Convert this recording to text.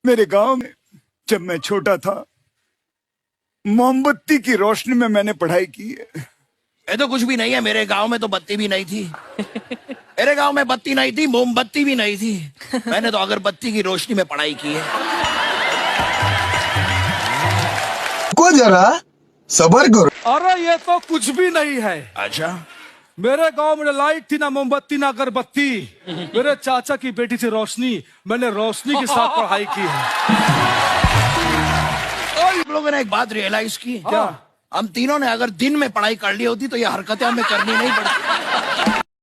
मेरे गांव में जब मैं छोटा था, मोमबत्ती की रोशनी में मैंने पढ़ाई की है। ये तो कुछ भी नहीं है, मेरे गांव में तो बत्ती भी नहीं थी। मेरे गांव में बत्ती नहीं थी, मोमबत्ती भी नहीं थी। मैंने तो अगरबत्ती की रोशनी में पढ़ाई की है। को जरा सबर करो। अरे ये तो कुछ भी नहीं है। अच्छा, मेरे गांव में लाइट थी, ना मोमबत्ती ना अगरबत्ती। मेरे चाचा की बेटी थी रोशनी, मैंने रोशनी के साथ पढ़ाई की है। हम लोगों ने एक बात रियलाइज की। क्या? हम तीनों ने अगर दिन में पढ़ाई कर ली होती तो ये हरकतें हमें करनी नहीं पड़ती।